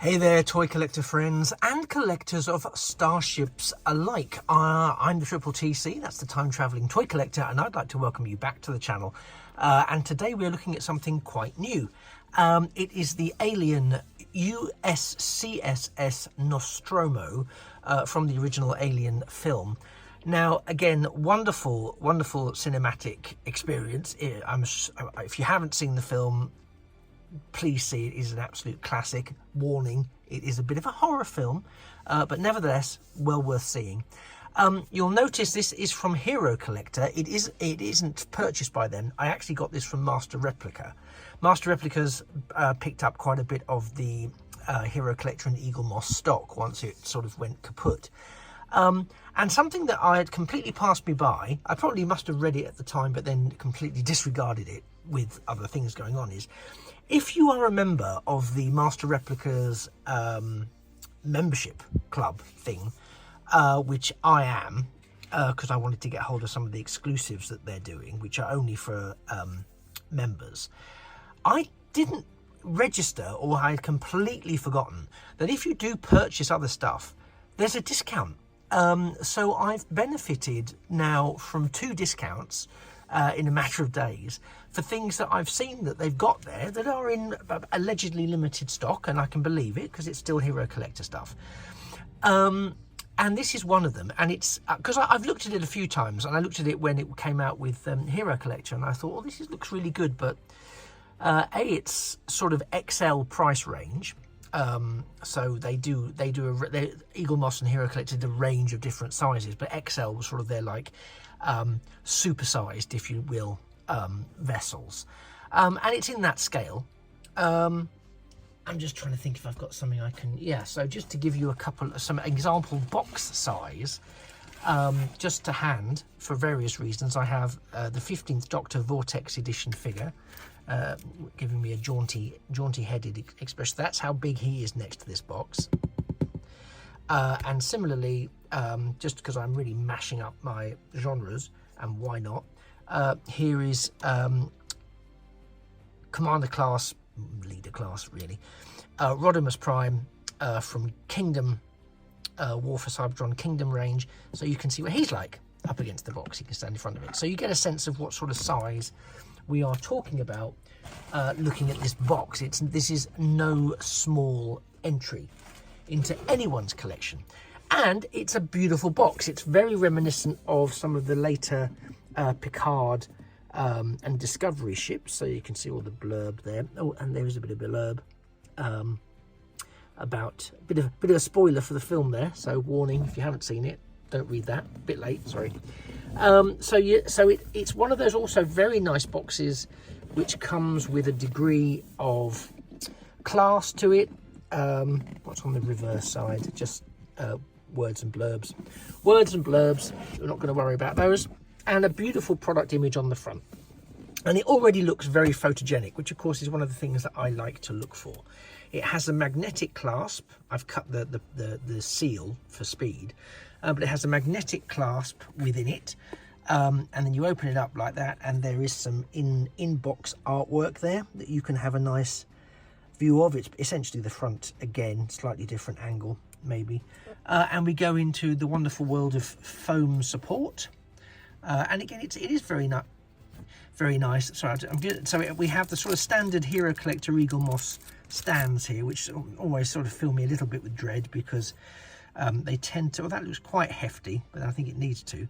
Hey there, toy collector friends and collectors of starships alike. I'm the Triple TC, that's the time travelling toy collector, and I'd like to welcome you back to the channel. And today we're looking at something quite new. It is the alien USCSS Nostromo from the original Alien film. Now, again, wonderful cinematic experience. If you haven't seen the film, please see it. It is an absolute classic. Warning, it is a bit of a horror film, but nevertheless well worth seeing. You'll notice this is from Hero Collector. It isn't purchased by them. I actually got this from Master Replica. Master Replicas picked up quite a bit of the Hero Collector and Eagle Moss stock once it sort of went kaput. And something that I had completely passed me by, I probably must have read it at the time but then completely disregarded it with other things going on, is if you are a member of the Master Replicas membership club thing, which I am, because I wanted to get hold of some of the exclusives that they're doing, which are only for members, I didn't register, or I had completely forgotten that if you do purchase other stuff, there's a discount. So I've benefited now from 2 discounts in a matter of days for things that I've seen that they've got there that are in allegedly limited stock, and I can believe it because it's still Hero Collector stuff. And this is one of them, and it's because I've looked at it a few times, and I looked at it when it came out with Hero Collector, and I thought, oh, looks really good, but it's sort of XL price range. So Eagle Moss and Hero Collector did a range of different sizes, but XL was sort of their like supersized, if you will, vessels, and it's in that scale. I'm just trying to think if I've got something I can, so just to give you some example box size, just to hand for various reasons, I have the 15th Doctor Vortex edition figure, giving me a jaunty headed expression. That's how big he is next to this box. And similarly, just because I'm really mashing up my genres, and why not, here is Commander class, leader class really, Rodimus Prime from Kingdom, War for Cybertron Kingdom range, so you can see what he's like up against the box. You can stand in front of it, so you get a sense of what sort of size we are talking about looking at this box. This is no small entry into anyone's collection, and it's a beautiful box. It's very reminiscent of some of the later Picard and Discovery ships, so you can see all the blurb there. Oh, and there is a bit of blurb about a bit of a spoiler for the film there, so warning if you haven't seen it, don't read that. A bit late, sorry. It's one of those also very nice boxes which comes with a degree of class to it. What's on the reverse side? Just words and blurbs. Words and blurbs, we're not going to worry about those. And a beautiful product image on the front. And it already looks very photogenic, which of course is one of the things that I like to look for. It has a magnetic clasp. I've cut the seal for speed, but it has a magnetic clasp within it. And then you open it up like that, and there is some in-box artwork there that you can have a nice view of. It's essentially the front again, slightly different angle maybe. And we go into the wonderful world of foam support. And again, it is very nice. Sorry, so we have the sort of standard Hero Collector Eagle Moss stands here, which always sort of fill me a little bit with dread because they tend to, well, that looks quite hefty, but I think it needs to.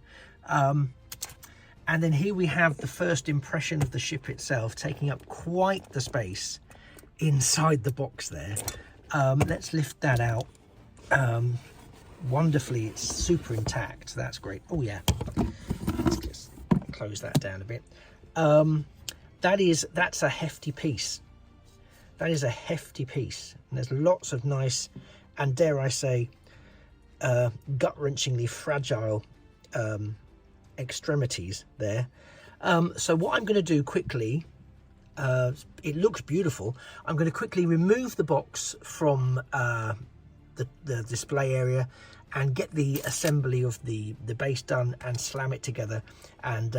And then here we have the first impression of the ship itself, taking up quite the space inside the box there. Let's lift that out. Wonderfully, it's super intact. That's great. Oh yeah, let's just close that down a bit. That's a hefty piece. That is a hefty piece, and there's lots of nice, and dare I say, gut-wrenchingly fragile extremities there. So what I'm going to do quickly, it looks beautiful. I'm going to quickly remove the box from the display area and get the assembly of the base done and slam it together, and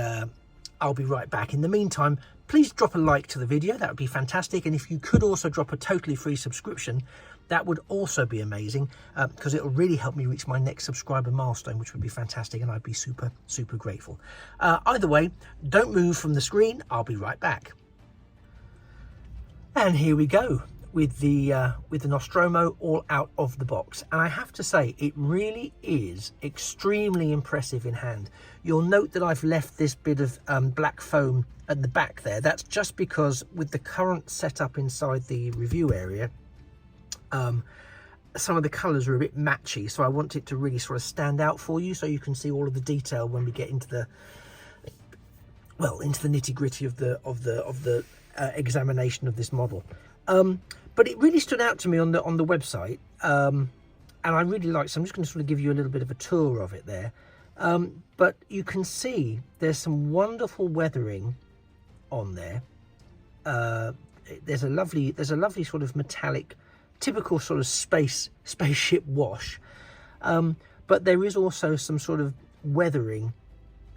I'll be right back. In the meantime, please drop a like to the video, that would be fantastic, and if you could also drop a totally free subscription, that would also be amazing, because it'll really help me reach my next subscriber milestone, which would be fantastic, and I'd be super, super grateful. Either way, don't move from the screen. I'll be right back. And here we go with the Nostromo all out of the box. And I have to say, it really is extremely impressive in hand. You'll note that I've left this bit of black foam at the back there. That's just because with the current setup inside the review area, some of the colours are a bit matchy, so I want it to really sort of stand out for you, so you can see all of the detail when we get into the nitty-gritty of the examination of this model. But it really stood out to me on the website, and I really like. So I'm just going to sort of give you a little bit of a tour of it there. But you can see there's some wonderful weathering on there. There's a lovely sort of metallic, typical sort of spaceship wash. But there is also some sort of weathering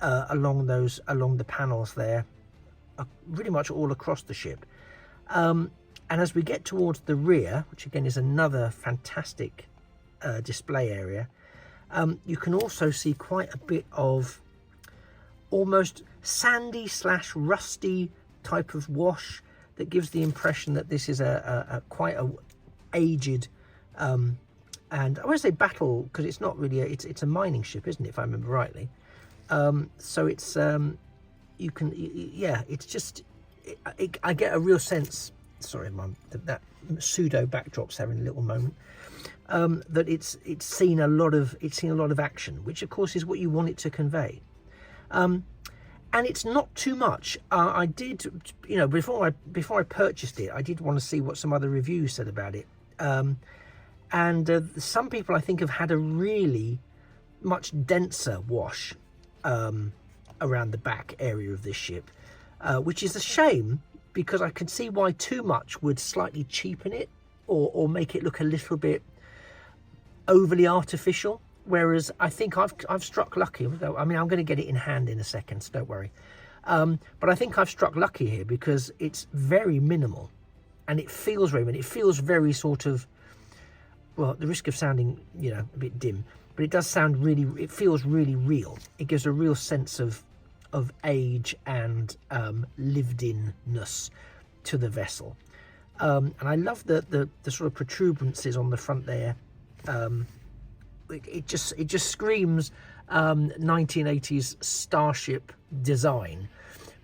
along the panels there, pretty much all across the ship. And as we get towards the rear, which again is another fantastic display area, you can also see quite a bit of almost sandy / rusty type of wash that gives the impression that this is quite a aged and I want to say battle, because it's not really it's a mining ship, isn't it, if I remember rightly. So it's you can, yeah, it's just I get a real sense. Sorry, that pseudo backdrop's having a little moment. That it's seen a lot of action, which of course is what you want it to convey. And it's not too much. I did, you know, before I purchased it, I did want to see what some other reviews said about it. And some people I think have had a really much denser wash around the back area of this ship, which is a shame, because I can see why too much would slightly cheapen it or make it look a little bit overly artificial. Whereas I think I've struck lucky. I mean, I'm going to get it in hand in a second, so don't worry. But I think I've struck lucky here, because it's very minimal, and it feels very minimal. It feels very sort of, well, at the risk of sounding, you know, a bit dim, but it does sound really, it feels really real. It gives a real sense of age and lived-in-ness to the vessel. And I love the sort of protuberances on the front there. It just screams 1980s starship design,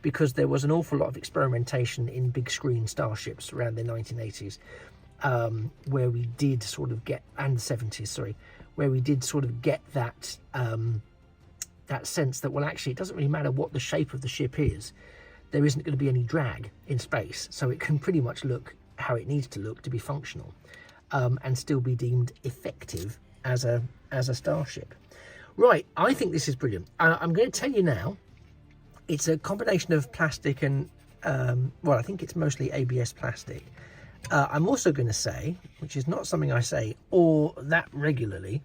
because there was an awful lot of experimentation in big screen starships around the 1980s, where we did sort of get, and the 70s, sorry, where we did sort of get that that sense that, well, actually it doesn't really matter what the shape of the ship is, there isn't going to be any drag in space, so it can pretty much look how it needs to look to be functional, and still be deemed effective as a starship. Right, I think this is brilliant. I'm going to tell you now, it's a combination of plastic and well, I think it's mostly ABS plastic. I'm also going to say, which is not something I say or that regularly,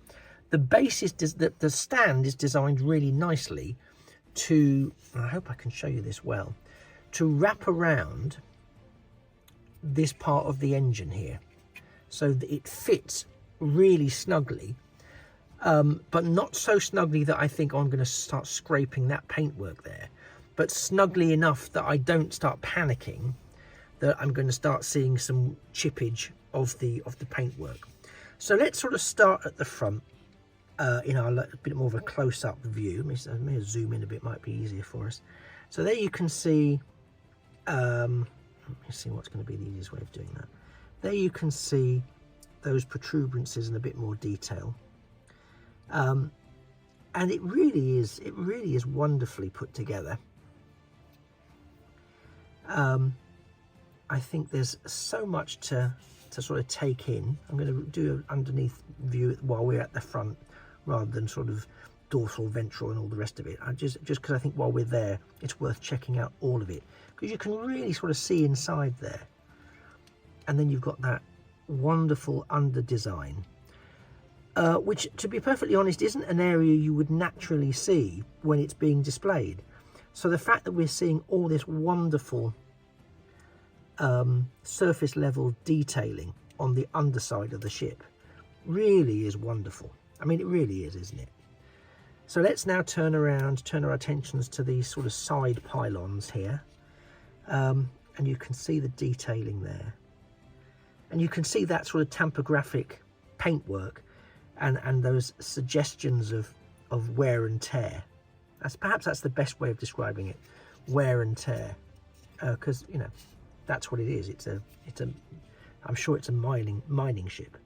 the base is the stand is designed really nicely to, I hope I can show you this well, to wrap around this part of the engine here, so that it fits really snugly, but not so snugly that I think, oh, I'm going to start scraping that paintwork there, but snugly enough that I don't start panicking that I'm going to start seeing some chippage of the paintwork. So let's sort of start at the front in a bit more of a close-up view. Let me zoom in a bit, might be easier for us. So there you can see, let me see what's going to be the easiest way of doing that. There you can see those protuberances in a bit more detail, and it really is wonderfully put together. I think there's so much to sort of take in. I'm going to do an underneath view while we're at the front, rather than sort of dorsal, ventral and all the rest of it. Just because I think while we're there, it's worth checking out all of it, because you can really sort of see inside there. And then you've got that wonderful under design, which, to be perfectly honest, isn't an area you would naturally see when it's being displayed. So the fact that we're seeing all this wonderful surface level detailing on the underside of the ship really is wonderful. I mean, it really is, isn't it? So let's now turn our attentions to these sort of side pylons here. And you can see the detailing there. And you can see that sort of tampographic paintwork and those suggestions of wear and tear. Perhaps that's the best way of describing it, wear and tear. Because, you know, that's what it is. I'm sure it's a mining ship.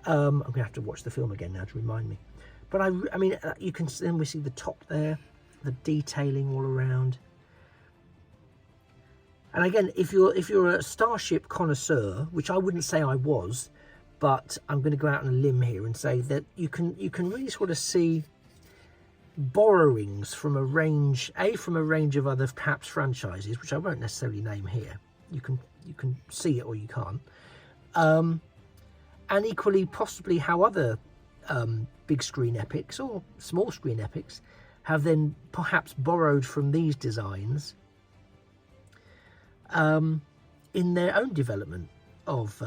I'm going to have to watch the film again now to remind me. But I mean, you can then we see the top there, the detailing all around. And again, if you're a starship connoisseur, which I wouldn't say I was, but I'm going to go out on a limb here and say that you can really sort of see borrowings from a range of other perhaps franchises, which I won't necessarily name here. You can see it or you can't. And equally, possibly how other big screen epics or small screen epics have then perhaps borrowed from these designs in their own development of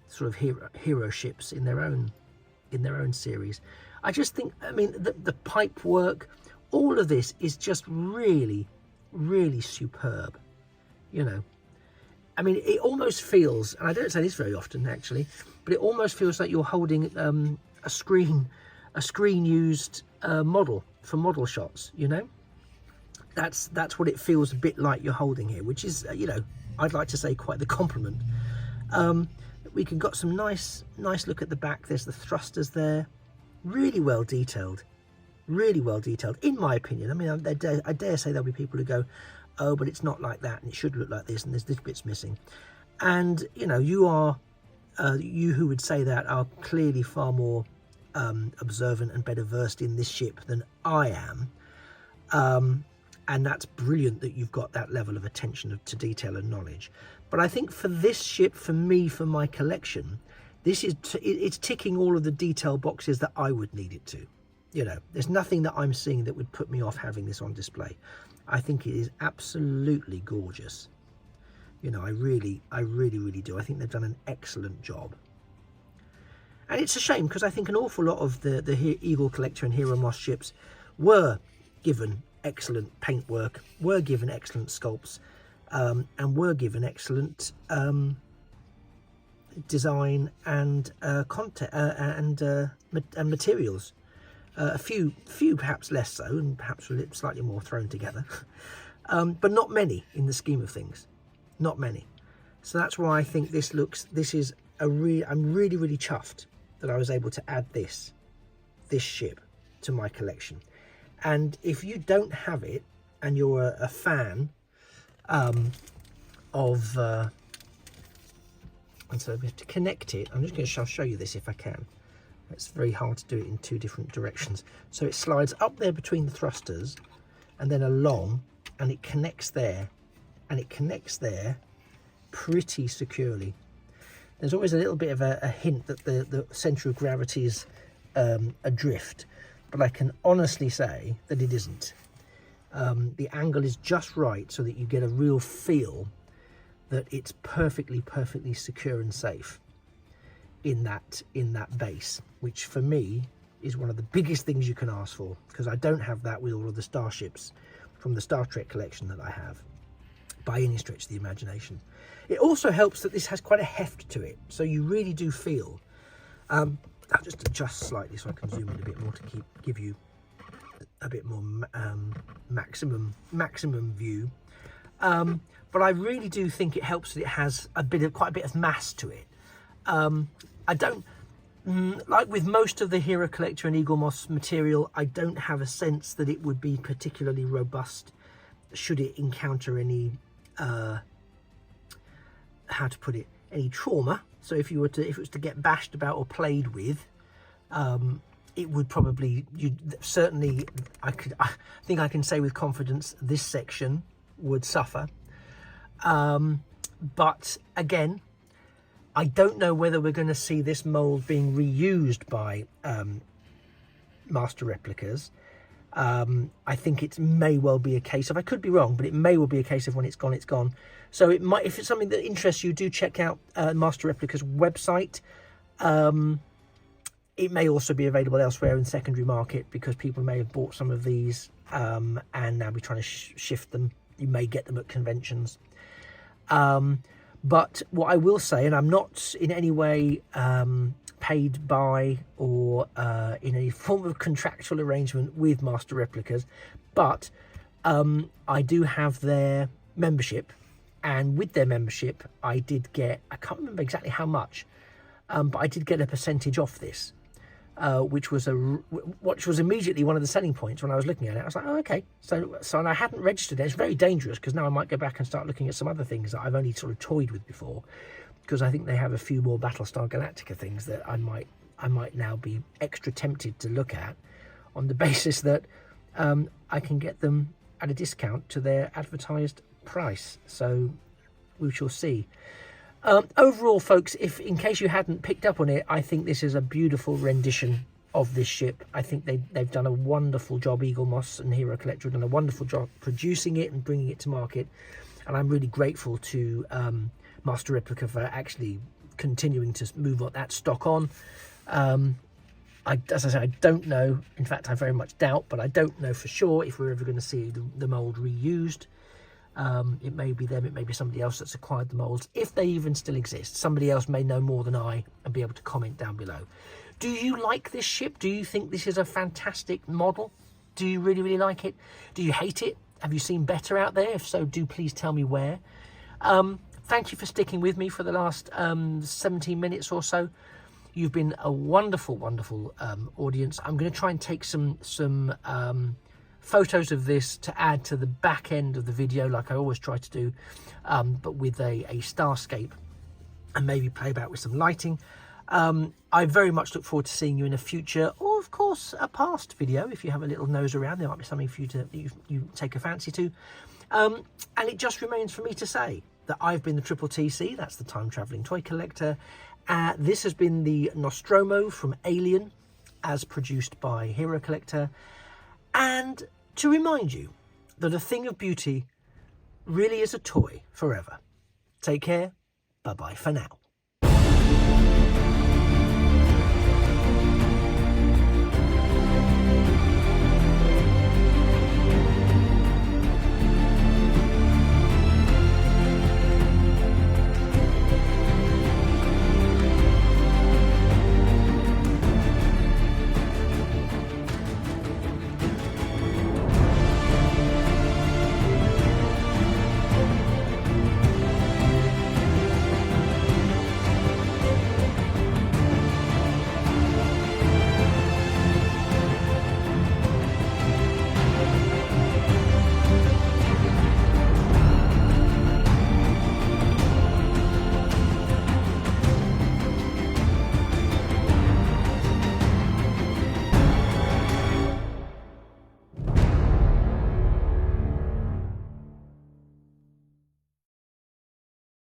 sort of hero ships in their own series. I just think, I mean, the pipe work, all of this is just really, really superb. You know, I mean, it almost feels, and I don't say this very often actually, but it almost feels like you're holding a screen used model for model shots. You know, that's what it feels a bit like you're holding here, which is, you know, I'd like to say quite the compliment. We can got some nice look at the back. There's the thrusters there, really well detailed, in my opinion. I mean, I dare say there'll be people who go, oh, but it's not like that and it should look like this and there's this bit's missing. And, you know, you who would say that are clearly far more observant and better versed in this ship than I am. And that's brilliant that you've got that level of attention to detail and knowledge. But I think for this ship, for me, for my collection, it's ticking all of the detail boxes that I would need it to. You know, there's nothing that I'm seeing that would put me off having this on display. I think it is absolutely gorgeous. You know, I really do. I think they've done an excellent job. And it's a shame because I think an awful lot of the Eagle Collector and Hero Moss ships were given excellent paintwork, were given excellent sculpts, and were given excellent design and content and materials. A few perhaps less so, and perhaps slightly more thrown together, but not many in the scheme of things. Not many. So that's why I think I'm really chuffed that I was able to add this ship to my collection. And if you don't have it and you're a fan and so we have to connect it. I'm just going to show you this if I can. It's very hard to do it in two different directions. So it slides up there between the thrusters and then along, and it connects there, and it connects there pretty securely. There's always a little bit of a hint that the centre of gravity is adrift, but I can honestly say that it isn't. The angle is just right so that you get a real feel that it's perfectly secure and safe in that base, which for me is one of the biggest things you can ask for, because I don't have that with all of the starships from the Star Trek collection that I have by any stretch of the imagination. It also helps that this has quite a heft to it, so you really do feel I'll just adjust slightly so I can zoom in a bit more to give you a bit more maximum view, but I really do think it helps that it has quite a bit of mass to it. I don't like with most of the Hero Collector and Eagle Moss material, I don't have a sense that it would be particularly robust should it encounter any how to put it, any trauma. So if it was to get bashed about or played with, it would probably, I think I can say with confidence this section would suffer. But again, I don't know whether we're going to see this mold being reused by Master Replicas. I think it may well be a case of, I could be wrong, but it may well be a case of when it's gone, it's gone. So it might, if it's something that interests you, do check out Master Replicas website. It may also be available elsewhere in secondary market, because people may have bought some of these and now be trying to shift them. You may get them at conventions. But what I will say, and I'm not in any way paid by or in any form of contractual arrangement with Master Replicas, but I do have their membership, and with their membership I did get, I can't remember exactly how much, but I did get a percentage off this, which was immediately one of the selling points when I was looking at it. I was like, oh, okay. So and I hadn't registered it. It's very dangerous, because now I might go back and start looking at some other things that I've only sort of toyed with before, because I think they have a few more Battlestar Galactica things that I might now be extra tempted to look at, on the basis that I can get them at a discount to their advertised price. So we shall see. Overall, folks, if in case you hadn't picked up on it, I think this is a beautiful rendition of this ship. I think they've done a wonderful job. Eagle Moss and Hero Collector have done a wonderful job producing it and bringing it to market, and I'm really grateful to Master Replica for actually continuing to move that stock on. As I say, I don't know. In fact, I very much doubt, but I don't know for sure if we're ever going to see the mould reused. It may be them, it may be somebody else that's acquired the moulds, if they even still exist. Somebody else may know more than I and be able to comment down below. Do you like this ship? Do you think this is a fantastic model? Do you really, really like it? Do you hate it? Have you seen better out there? If so, do please tell me where. Thank you for sticking with me for the last 17 minutes or so. You've been a wonderful, wonderful audience. I'm going to try and take some photos of this to add to the back end of the video, like I always try to do, but with a starscape, and maybe play about with some lighting. I very much look forward to seeing you in a future, or of course a past video. If you have a little nose around, there might be something for you to you take a fancy to. And it just remains for me to say that I've been the Triple TC, that's the Time Travelling Toy Collector. This has been the Nostromo from Alien, as produced by Hero Collector. And to remind you that a thing of beauty really is a toy forever. Take care. Bye-bye for now.